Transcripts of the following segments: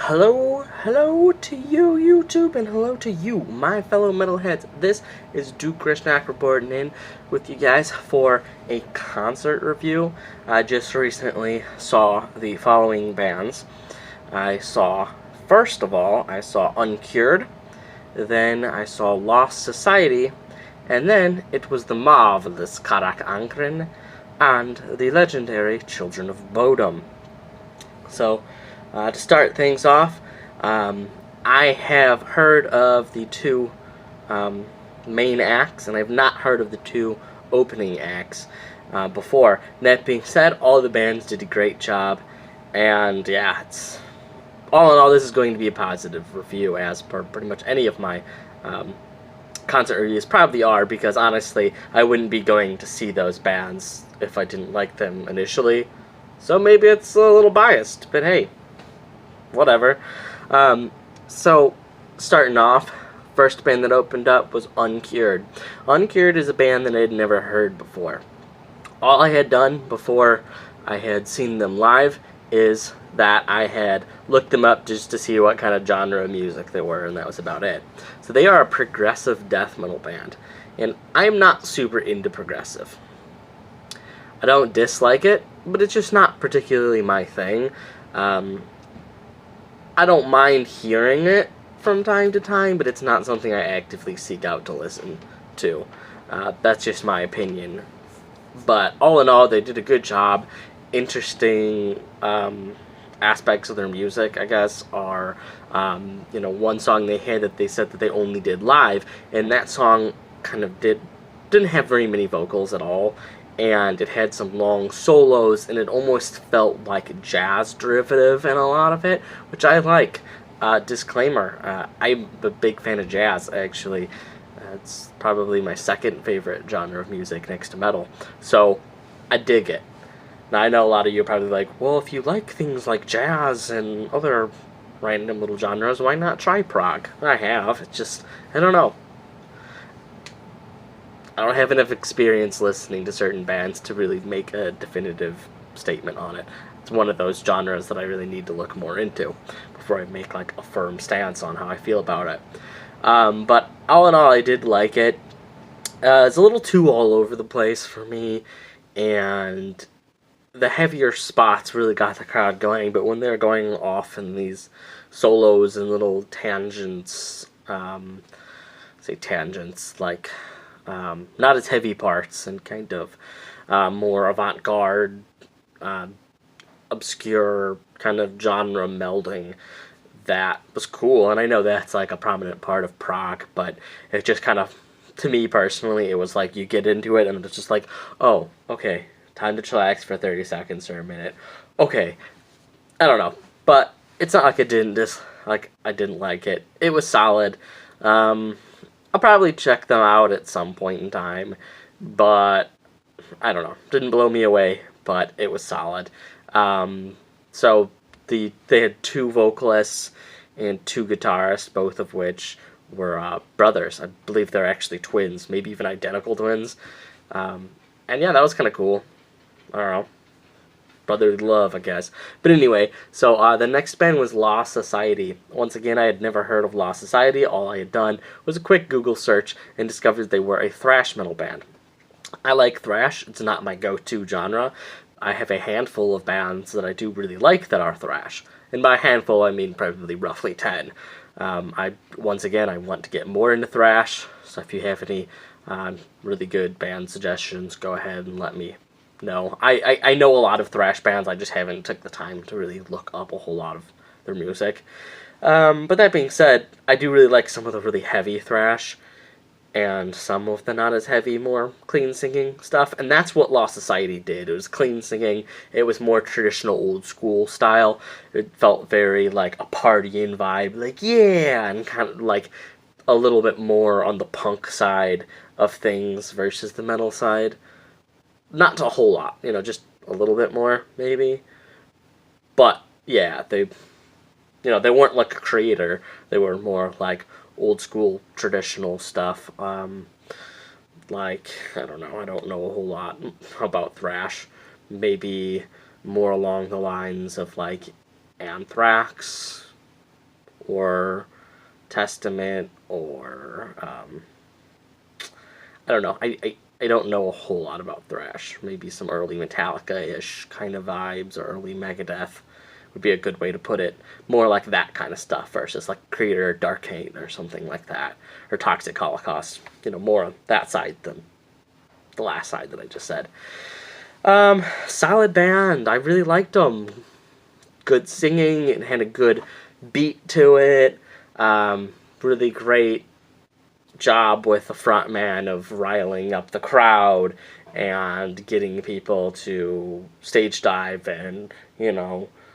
Hello to you, YouTube, and hello to you, my fellow metalheads. This is Carach reporting in with you guys for a concert review. I just recently saw the following bands. First of all, I saw Uncured, then I saw Lost Society, and then it was the marvelous Carach Angren and the legendary Children of Bodom. So, to start things off, I have heard of the two main acts, and I've not heard of the two opening acts before. That being said, all the bands did a great job, and yeah, all in all, this is going to be a positive review, as per pretty much any of my concert reviews probably are, because honestly, I wouldn't be going to see those bands if I didn't like them initially. So maybe it's a little biased, but hey, whatever. So, starting off, first band that opened up was Uncured. Uncured is a band that I had never heard before. All I had done before I had seen them live is that I had looked them up just to see what kind of genre of music they were, and that was about it. So they are a progressive death metal band, and I'm not super into progressive. I don't dislike it, but it's just not particularly my thing. I don't mind hearing it from time to time, but it's not something I actively seek out to listen to. That's just my opinion. But all in all, they did a good job. Interesting aspects of their music, I guess, are, one song they had that they said that they only did live, and that song kind of didn't have very many vocals at all, and it had some long solos, and it almost felt like jazz derivative in a lot of it, which I like. Disclaimer, I'm a big fan of jazz, actually. It's probably my second favorite genre of music next to metal, so I dig it. Now, I know a lot of you are probably like, well, if you like things like jazz and other random little genres, why not try prog? I have, it's just, I don't know. I don't have enough experience listening to certain bands to really make a definitive statement on it. It's one of those genres that I really need to look more into before I make like a firm stance on how I feel about it. But all in all, I did like it. It's a little too all over the place for me, and the heavier spots really got the crowd going, but when they're going off in these solos and little tangents, like not as heavy parts and kind of more avant-garde, obscure kind of genre melding, that was cool. And I know that's like a prominent part of prog, but it just kind of, to me personally, it was like you get into it and it's just like, oh, okay, time to chillax for 30 seconds or a minute. Okay, I don't know, but it's not like I didn't like it. It was solid. I'll probably check them out at some point in time, but I don't know. Didn't blow me away, but it was solid. So they had two vocalists and two guitarists, both of which were brothers. I believe they're actually twins, maybe even identical twins. And yeah, that was kind of cool. I don't know. Brotherly love, I guess. But anyway, so the next band was Lost Society. Once again, I had never heard of Lost Society. All I had done was a quick Google search and discovered they were a thrash metal band. I like thrash. It's not my go-to genre. I have a handful of bands that I do really like that are thrash. And by handful, I mean probably roughly 10. Once again, I want to get more into thrash, so if you have any really good band suggestions, go ahead and let me know. I know a lot of thrash bands, I just haven't took the time to really look up a whole lot of their music. But that being said, I do really like some of the really heavy thrash, and some of the not as heavy, more clean singing stuff, and that's what Lost Society did. It was clean singing, it was more traditional old school style. It felt very like a partying vibe, like yeah, and kind of like a little bit more on the punk side of things versus the metal side. Not a whole lot, just a little bit more, maybe. But, yeah, they weren't like a creator. They were more like old school traditional stuff. Like, I don't know a whole lot about thrash. Maybe more along the lines of like Anthrax, or Testament or I don't know. I don't know a whole lot about thrash. Maybe some early Metallica-ish kind of vibes, or early Megadeth would be a good way to put it. More like that kind of stuff versus like Creator, Dark Hate, or something like that, or Toxic Holocaust. More on that side than the last side that I just said. Solid band. I really liked them. Good singing. It had a good beat to it. Really great job with the front man of riling up the crowd and getting people to stage dive and,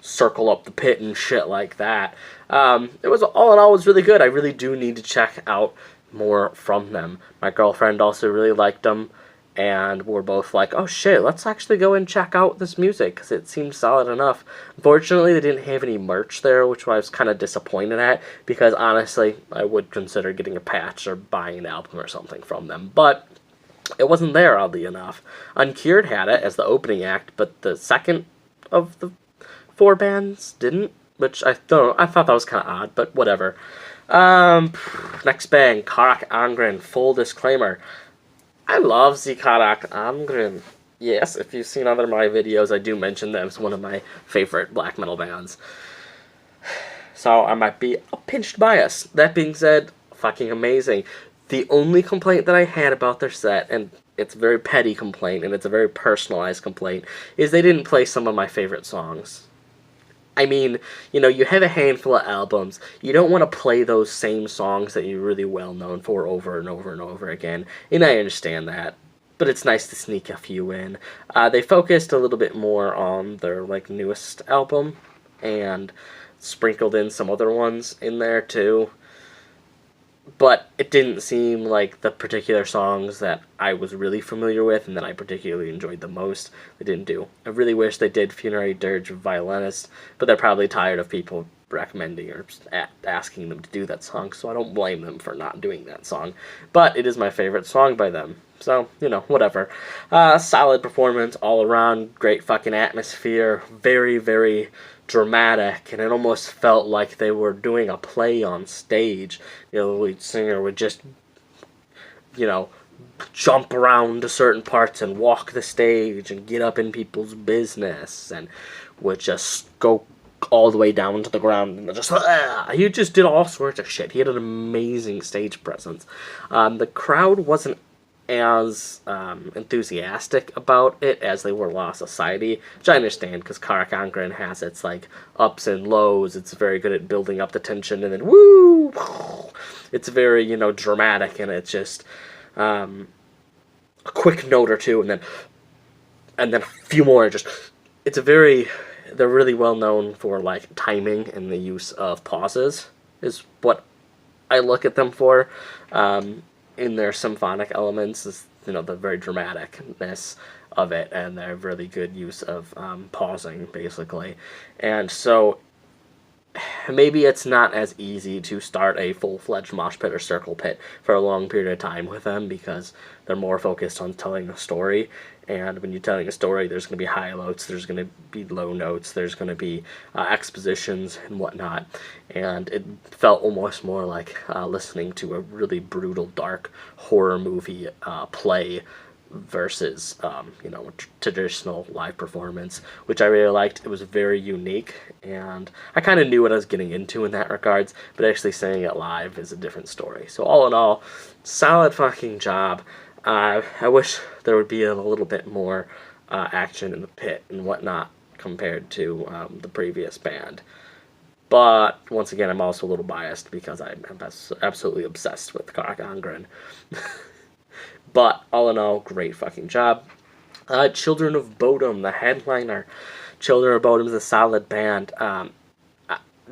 circle up the pit and shit like that. It was, all in all, was really good. I really do need to check out more from them. My girlfriend also really liked them, and we're both like, oh shit, let's actually go and check out this music, because it seems solid enough. Unfortunately, they didn't have any merch there, which I was kind of disappointed at, because honestly, I would consider getting a patch or buying an album or something from them, but it wasn't there, oddly enough. Uncured had it as the opening act, but the second of the 4 bands didn't, which I thought that was kind of odd, but whatever. Next band, Carach Angren. Full disclaimer, I love the Carach Angren. Yes, if you've seen other of my videos, I do mention them as one of my favorite black metal bands. So I might be a pinched bias. That being said, fucking amazing. The only complaint that I had about their set, and it's a very petty complaint, and it's a very personalized complaint, is they didn't play some of my favorite songs. I mean, you have a handful of albums. You don't want to play those same songs that you're really well known for over and over and over again. And I understand that. But it's nice to sneak a few in. They focused a little bit more on their newest album and sprinkled in some other ones in there too. But it didn't seem like the particular songs that I was really familiar with and that I particularly enjoyed the most, they didn't do. I really wish they did Funerary Dirge of Violinist, but they're probably tired of people recommending or asking them to do that song, so I don't blame them for not doing that song. But it is my favorite song by them, so, whatever. Solid performance all around, great fucking atmosphere, very, very dramatic, and it almost felt like they were doing a play on stage. The lead singer would just, jump around to certain parts and walk the stage and get up in people's business, and would just go all the way down to the ground and just, he just did all sorts of shit. He had an amazing stage presence. The crowd wasn't as enthusiastic about it as they were Law Society, which I understand, because Carach Angren has its ups and lows. It's very good at building up the tension, and then woo, it's very dramatic, and it's just a quick note or two, and then a few more. They're really well known for timing and the use of pauses is what I look at them for. In their symphonic elements is the very dramaticness of it, and their really good use of pausing, basically. And so maybe it's not as easy to start a full-fledged mosh pit or circle pit for a long period of time with them, because they're more focused on telling a story. And when you're telling a story, there's going to be high notes, there's going to be low notes, there's going to be expositions and whatnot. And it felt almost more like listening to a really brutal, dark horror movie play versus, a traditional live performance, which I really liked. It was very unique, and I kind of knew what I was getting into in that regards, but actually saying it live is a different story. So all in all, solid fucking job. I wish there would be a little bit more action in the pit and whatnot compared to the previous band. But once again, I'm also a little biased because I'm absolutely obsessed with Carach Angren. But all in all, great fucking job. Children of Bodom, the headliner. Children of Bodom is a solid band.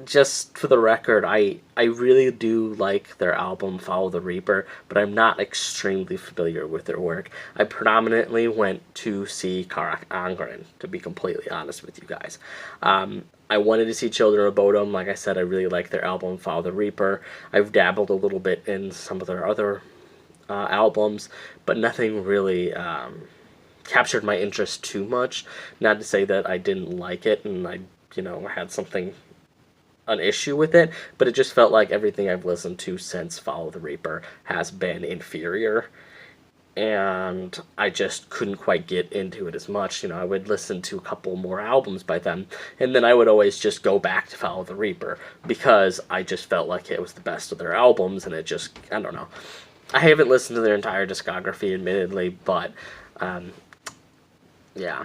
Just for the record, I really do like their album Follow the Reaper, but I'm not extremely familiar with their work. I predominantly went to see Carach Angren, to be completely honest with you guys. I wanted to see Children of Bodom. Like I said, I really like their album Follow the Reaper. I've dabbled a little bit in some of their other albums, but nothing really captured my interest too much. Not to say that I didn't like it and I had something an issue with it, but it just felt like everything I've listened to since Follow the Reaper has been inferior, and I just couldn't quite get into it as much. I would listen to a couple more albums by them, and then I would always just go back to Follow the Reaper because I just felt like it was the best of their albums, and it just, I don't know. I haven't listened to their entire discography, admittedly, but yeah.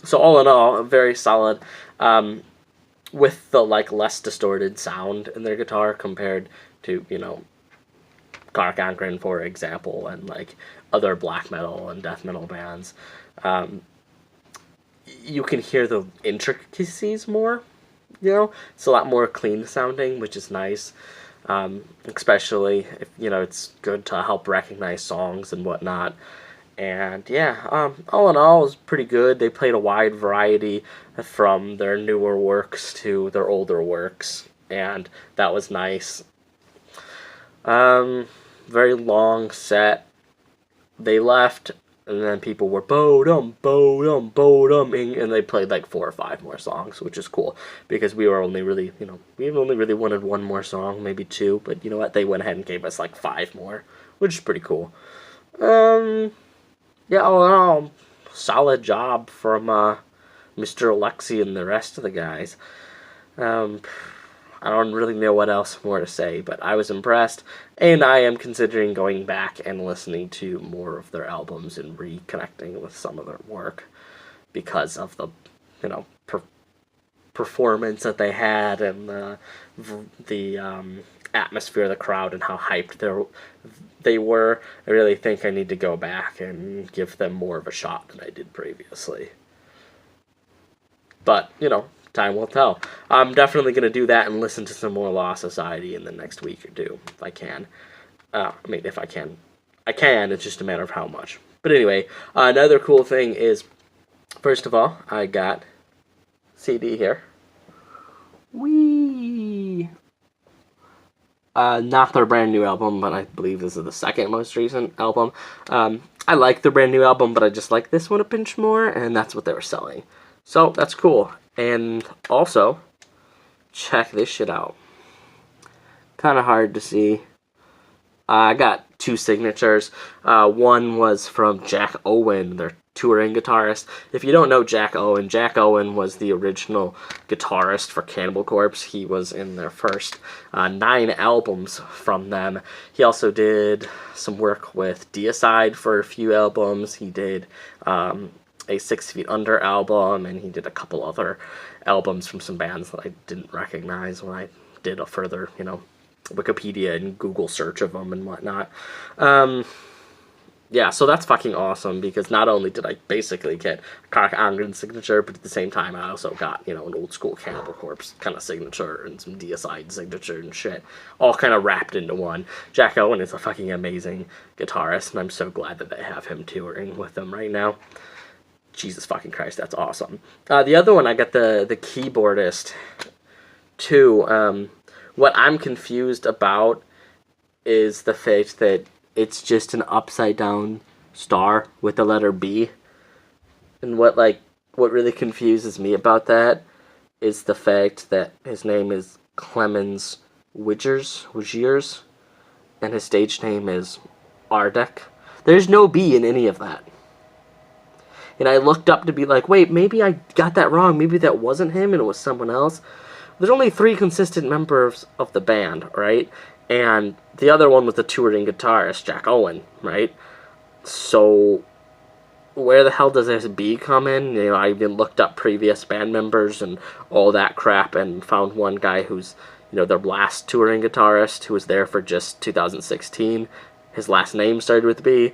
So all in all, very solid, with the less distorted sound in their guitar compared to Carach Angren, for example, and other black metal and death metal bands. You can hear the intricacies more. It's a lot more clean sounding, which is nice. Especially if it's good to help recognize songs and whatnot. And yeah, all in all, it was pretty good. They played a wide variety from their newer works to their older works, and that was nice. Very long set. They left, and then people were Bodom, Bodom, Bodom, and they played 4 or 5 more songs, which is cool, because we were only really, we only really wanted 1 more song, maybe 2, but you know what, they went ahead and gave us 5 more, which is pretty cool. Yeah, all in all, solid job from Mr. Alexi and the rest of the guys. I don't really know what else more to say, but I was impressed, and I am considering going back and listening to more of their albums and reconnecting with some of their work because of the, performance that they had and the atmosphere of the crowd and how hyped they were. I really think I need to go back and give them more of a shot than I did previously. But, time will tell. I'm definitely going to do that and listen to some more Lost Society in the next week or 2, if I can. If I can. I can, it's just a matter of how much. But anyway, another cool thing is, first of all, I got CD here. Whee! Not their brand new album, but I believe this is the second most recent album. I like their brand new album, but I just like this one a pinch more, and that's what they were selling. So, that's cool. And also, check this shit out. Kind of hard to see. I got 2 signatures. One was from Jack Owen, their touring guitarist. If you don't know Jack Owen was the original guitarist for Cannibal Corpse. He was in their first 9 albums from them. He also did some work with Deicide for a few albums. He did a 6 Feet Under album, and he did a couple other albums from some bands that I didn't recognize when I did a further, Wikipedia and Google search of them and whatnot. Yeah, so that's fucking awesome, because not only did I basically get a Carach Angren signature, but at the same time I also got, an old school Cannibal Corpse kind of signature and some Deicide signature and shit, all kind of wrapped into one. Jack Owen is a fucking amazing guitarist, and I'm so glad that they have him touring with them right now. Jesus fucking Christ, that's awesome. The other one, I got the keyboardist, too. What I'm confused about is the fact that it's just an upside-down star with the letter B. And what really confuses me about that is the fact that his name is Clemens Wiggers, and his stage name is Ardek. There's no B in any of that. And I looked up to be like, wait, maybe I got that wrong. Maybe that wasn't him and it was someone else. There's only 3 consistent members of the band, right? And the other one was the touring guitarist, Jack Owen, right? So, where the hell does this B come in? I even looked up previous band members and all that crap and found one guy who's, their last touring guitarist who was there for just 2016. His last name started with B.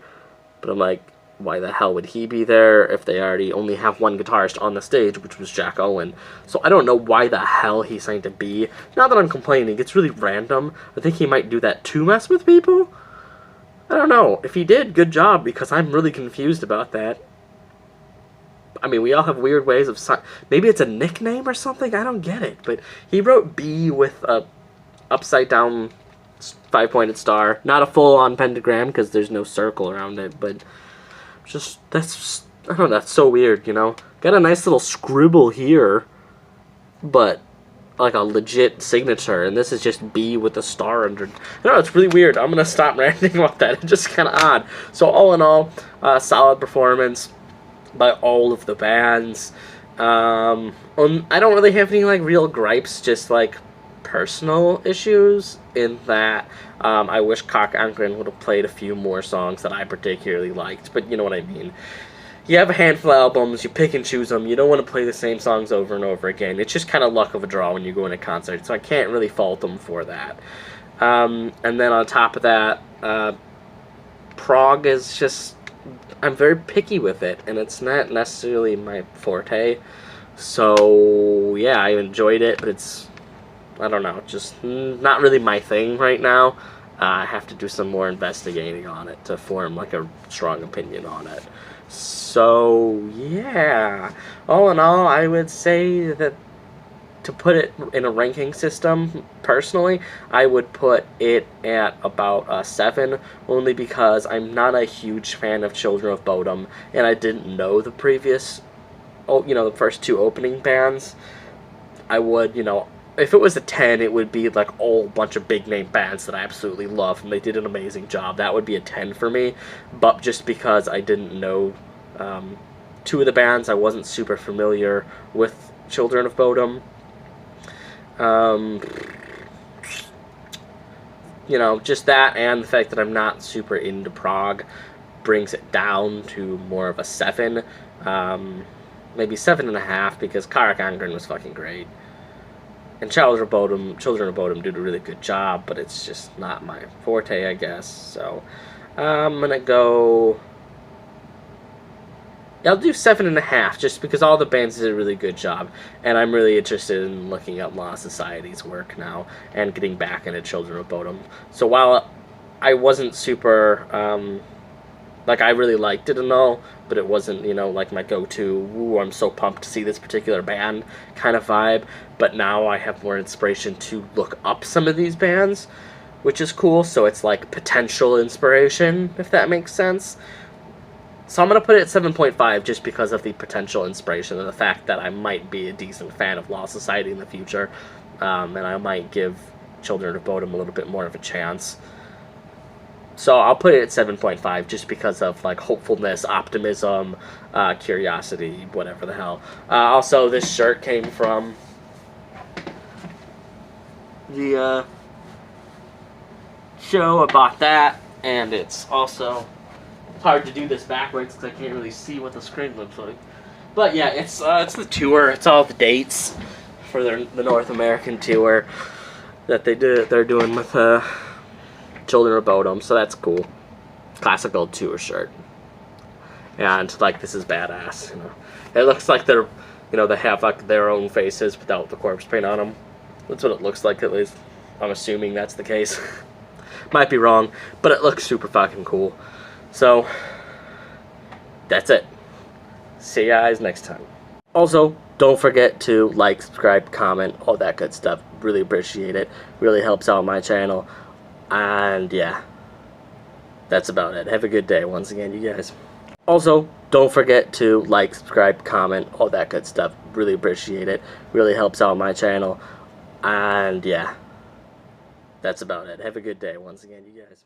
But I'm like, why the hell would he be there if they already only have one guitarist on the stage, which was Jack Owen? So I don't know why the hell he signed a B. Not that I'm complaining, it's really random. I think he might do that to mess with people. I don't know. If he did, good job, because I'm really confused about that. I mean, we all have weird ways of maybe it's a nickname or something? I don't get it. But he wrote B with a upside down 5-pointed star. Not a full-on pentagram, because there's no circle around it, but I don't know, that's so weird, Got a nice little scribble here, but like a legit signature, and this is just B with a star under. No, it's really weird. I'm gonna stop ranting about that. It's just kind of odd. So all in all, solid performance by all of the bands. I don't really have any like real gripes, just like personal issues in that I wish Carach Angren would have played a few more songs that I particularly liked, but you know what I mean. You have a handful of albums, you pick and choose them, you don't want to play the same songs over and over again. It's just kind of luck of a draw when you go in a concert, so I can't really fault them for that. And then on top of that, prog is just, I'm very picky with it, and it's not necessarily my forte. So, yeah, I enjoyed it, but it's, I don't know, just not really my thing right now. I have to do some more investigating on it to form like a strong opinion on it. So, yeah, all in all, I would say that to put it in a ranking system, personally, I would put it at about a 7, only because I'm not a huge fan of Children of Bodom, and I didn't know the previous, the first 2 opening bands. I would, if it was a 10, it would be like a whole bunch of big name bands that I absolutely love, and they did an amazing job. That would be a 10 for me, but just because I didn't know 2 of the bands, I wasn't super familiar with Children of Bodom. Just that, and the fact that I'm not super into prog brings it down to more of a 7, maybe 7.5, because Carach Angren was fucking great. And Children of Bodom did a really good job, but it's just not my forte, I guess. So, I'm gonna go... I'll do 7.5, just because all the bands did a really good job, and I'm really interested in looking at Law Society's work now, and getting back into Children of Bodom. So while I wasn't super, I really liked it and all, but it wasn't, like my go-to, ooh, I'm so pumped to see this particular band kind of vibe, but now I have more inspiration to look up some of these bands, which is cool, so it's like potential inspiration, if that makes sense. So I'm going to put it at 7.5 just because of the potential inspiration and the fact that I might be a decent fan of Law Society in the future, and I might give Children of Bodom a little bit more of a chance. So I'll put it at 7.5 just because of like hopefulness, optimism, curiosity, whatever the hell. Also, this shirt came from the show. I bought that, and it's also... hard to do this backwards because I can't really see what the screen looks like. But yeah, it's the tour. It's all the dates for the North American tour that they're doing with Children of Bodom. So that's cool. Classic old tour shirt. And like, this is badass. It looks like they're they have like their own faces without the corpse paint on them. That's what it looks like, at least. I'm assuming that's the case. Might be wrong, but it looks super fucking cool. So, that's it. See you guys next time. Also, don't forget to like, subscribe, comment, all that good stuff. Really appreciate it. Really helps out my channel. And yeah, that's about it. Have a good day once again, you guys. Also, don't forget to like, subscribe, comment, all that good stuff. Really appreciate it. Really helps out my channel. And yeah, that's about it. Have a good day once again, you guys.